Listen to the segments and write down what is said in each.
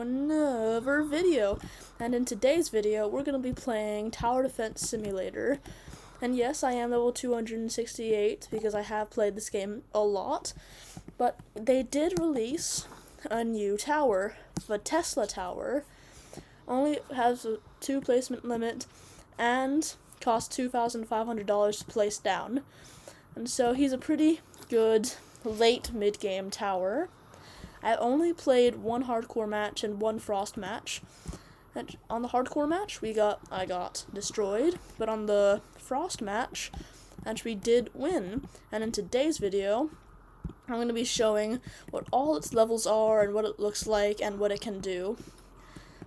Another video, and in today's video we're going to be playing Tower Defense Simulator. And yes, I am level 268 because I have played this game a lot, but they did release a new tower. The Tesla Tower only has a 2 placement limit and costs $2,500 to place down, and so he's a pretty good late mid-game tower. I only played one hardcore match and one frost match. And on the hardcore match, I got destroyed, but on the frost match, we did win. And in today's video, I'm going to be showing what all its levels are and what it looks like and what it can do.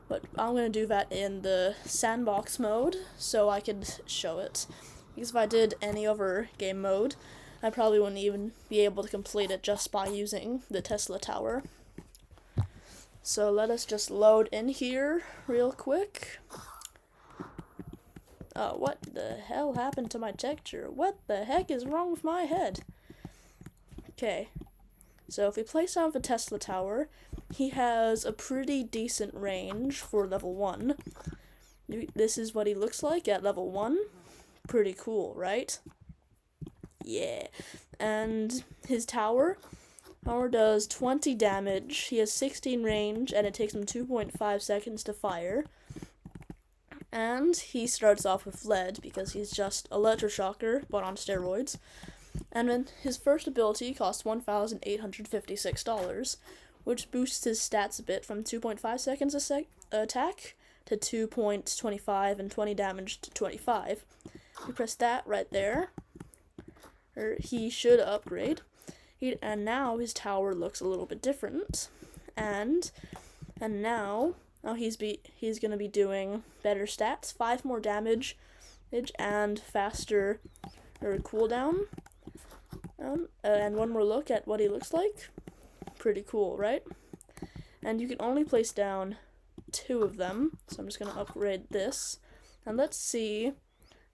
But I'm going to do that in the sandbox mode, so I could show it. Because if I did any other game mode, I probably wouldn't even be able to complete it just by using the Tesla Tower. So let us just load in here real quick. Oh, what the hell happened to my texture? What the heck is wrong with my head? Okay, so if we place down the Tesla Tower, he has a pretty decent range for level 1. This is what he looks like at level 1. Pretty cool, right? Yeah, and his tower does 20 damage, he has 16 range, and it takes him 2.5 seconds to fire. And he starts off with lead, because he's just electroshocker, but on steroids. And then his first ability costs $1,856, which boosts his stats a bit from 2.5 seconds attack to 2.25 and 20 damage to 25. You press that right there. He should upgrade, and now his tower looks a little bit different, and now he's gonna be doing better stats, 5 more damage, and faster cooldown. And one more look at what he looks like. Pretty cool, right? And you can only place down 2 of them, so I'm just gonna upgrade this, and let's see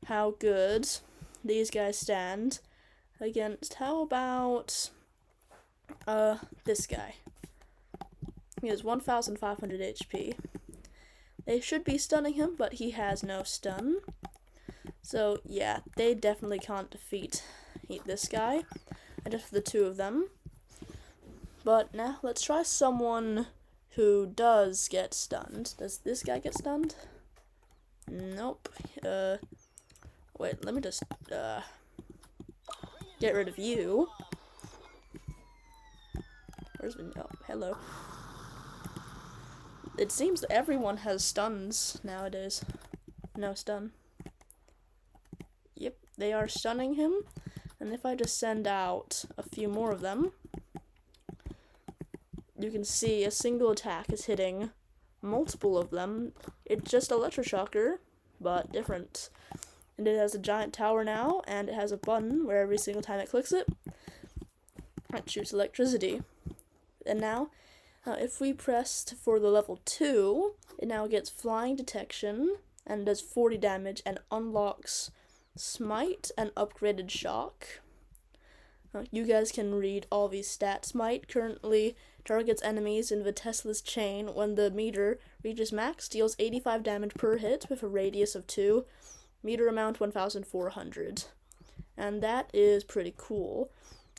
how good these guys stand against, how about this guy. He has 1,500 HP. They should be stunning him, but he has no stun. So yeah, they definitely can't defeat this guy, and just the 2 of them. But now let's try someone who does get stunned. Does this guy get stunned? Nope. Wait, let me just get rid of you. Where's the... oh, hello. It seems that everyone has stuns nowadays. No stun. Yep, they are stunning him. And if I just send out a few more of them, you can see a single attack is hitting multiple of them. It's just electroshocker, but different. And it has a giant tower now, and it has a button where every single time it clicks it shoots electricity. And now, if we press for the level 2, it now gets flying detection, and does 40 damage, and unlocks smite and upgraded shock. You guys can read all these stats. Smite currently targets enemies in the Tesla's chain when the meter reaches max, deals 85 damage per hit with a radius of 2. Meter amount 1,400. And that is pretty cool.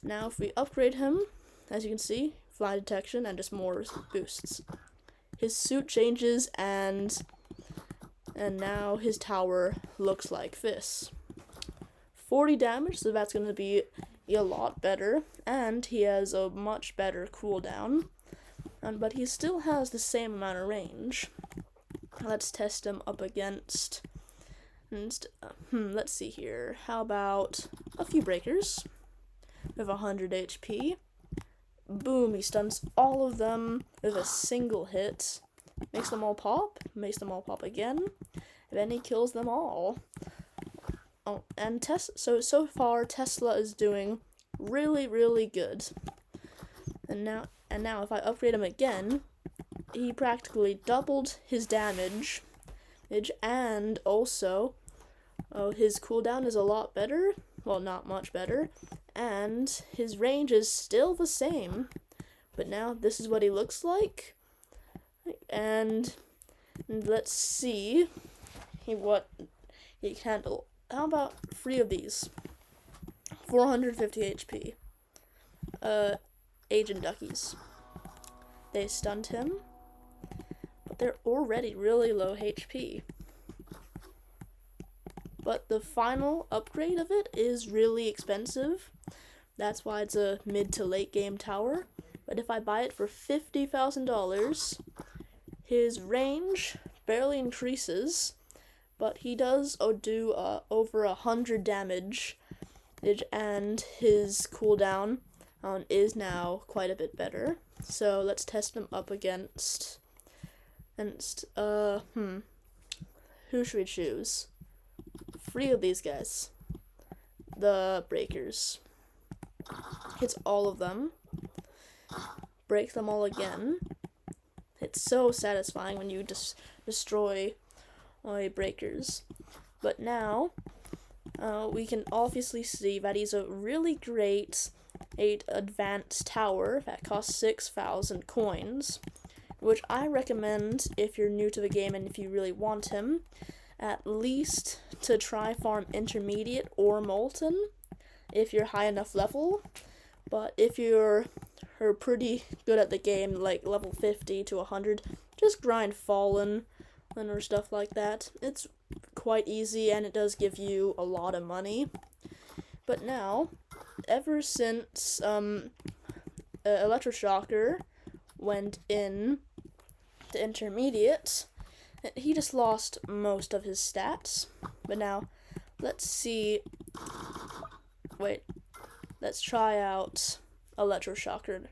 Now if we upgrade him, as you can see, fly detection and just more boosts. His suit changes, and now his tower looks like this. 40 damage, so that's going to be a lot better, and he has a much better cooldown, but he still has the same amount of range. Let's test him up against... let's see here. How about a few breakers with 100 HP? Boom, he stuns all of them with a single hit. Makes them all pop again. And then he kills them all. Oh, and so far Tesla is doing really, really good. And now if I upgrade him again, he practically doubled his damage, and also his cooldown is a lot better. Well, not much better. And his range is still the same. But now this is what he looks like. and let's see what he can handle. How about 3 of these? 450 HP. Agent Duckies. They stunned him, but they're already really low HP. But the final upgrade of it is really expensive. That's why it's a mid to late game tower. But if I buy it for $50,000, his range barely increases, but he does do over 100 damage, and his cooldown is now quite a bit better. So let's test him up against who should we choose? 3 of these guys. The breakers. Hits all of them. Break them all again. It's so satisfying when you destroy breakers. But now, we can obviously see that he's a really great advanced tower that costs 6,000 coins, which I recommend if you're new to the game and if you really want him, at least to try farm intermediate or molten if you're high enough level. But if you're pretty good at the game, like level 50 to 100, just grind fallen or stuff like that. It's quite easy, and it does give you a lot of money. But now, ever since Electroshocker went in to intermediate, he just lost most of his stats. But now, let's see. Wait, let's try out Electroshocker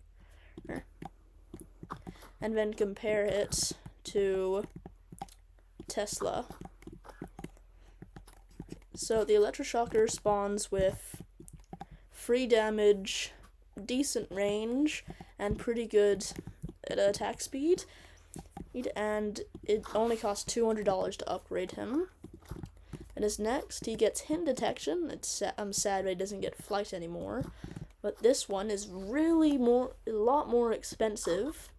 and then compare it to Tesla. So the Electroshocker spawns with free damage, decent range, and pretty good attack speed. And it only costs $200 to upgrade him. And as next, he gets hint detection. I'm sad that he doesn't get flight anymore. But this one is really a lot more expensive.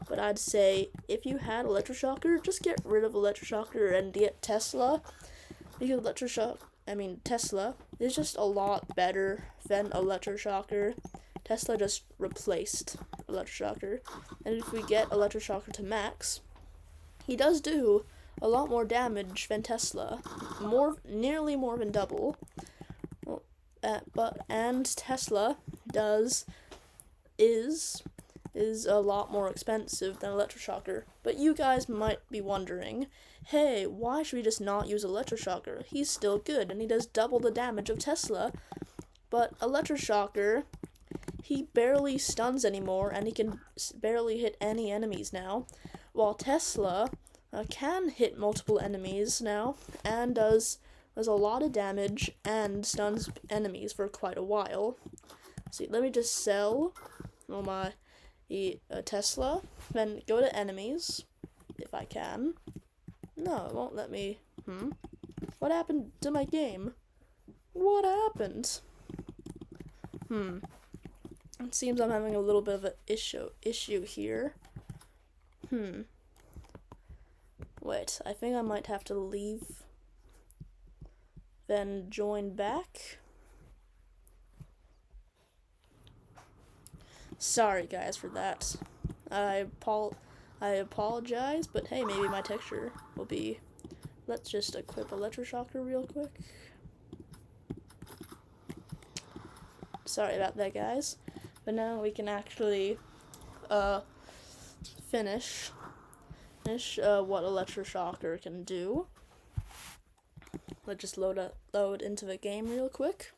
But I'd say if you had Electroshocker, just get rid of Electroshocker and get Tesla. Because Tesla is just a lot better than Electroshocker. Tesla just replaced Electroshocker. And if we get Electroshocker to max, he does do a lot more damage than Tesla. Nearly more than double. And Tesla is a lot more expensive than Electroshocker. But you guys might be wondering, hey, why should we just not use Electroshocker? He's still good, and he does double the damage of Tesla. But Electroshocker, he barely stuns anymore, and he can barely hit any enemies now. While Tesla can hit multiple enemies now, and does a lot of damage, and stuns enemies for quite a while. See, let me just sell my Tesla, then go to enemies, if I can. No, it won't let me. What happened to my game? What happened? It seems I'm having a little bit of an issue here. Wait, I think I might have to leave, then join back. Sorry guys for that. I apologize, but hey, maybe my texture will be. Let's just equip Electroshocker real quick. Sorry about that, guys. But now we can actually finish what Electroshocker can do. Let's just load into the game real quickly.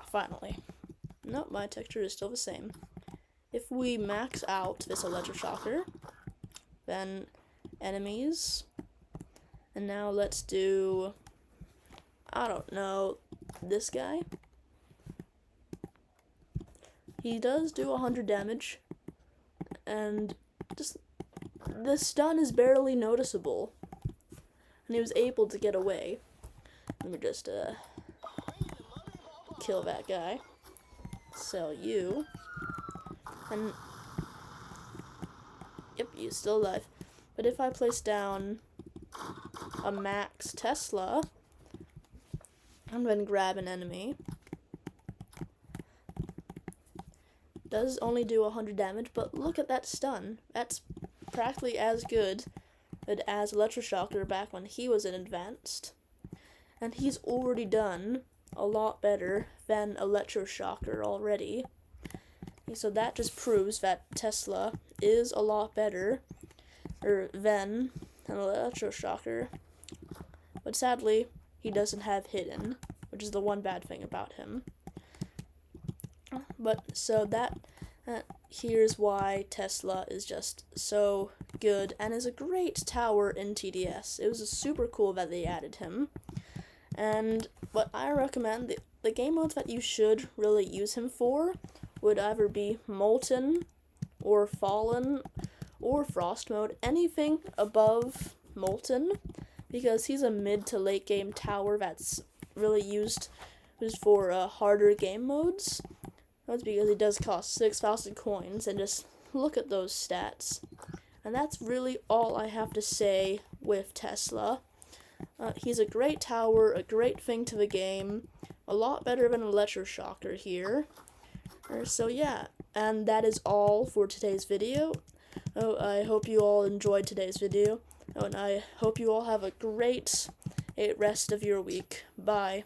Finally. Nope, my texture is still the same. If we max out this Electroshocker, then enemies, and now let's do, I don't know, this guy. He does do 100 damage, and just the stun is barely noticeable, and he was able to get away. Let me just kill that guy. Sell you. And yep, he's still alive. But if I place down a max Tesla and then grab an enemy, does only do 100 damage, but look at that stun. That's practically as good as Electroshocker back when he was in advanced. And he's already done a lot better than Electroshocker already. So that just proves that Tesla is a lot better than an Electroshocker. But sadly, he doesn't have Hidden, which is the one bad thing about him. But so that here's why Tesla is just so good and is a great tower in TDS. It was super cool that they added him. And what I recommend, the game modes that you should really use him for would either be Molten or Fallen or Frost mode, anything above Molten, because he's a mid to late game tower that's really used for harder game modes. That's because he does cost 6,000 coins, and just look at those stats. And that's really all I have to say with Tesla. He's a great tower, a great thing to the game, a lot better than Electroshocker here. So yeah, and that is all for today's video. I hope you all enjoyed today's video, and I hope you all have a great rest of your week. Bye.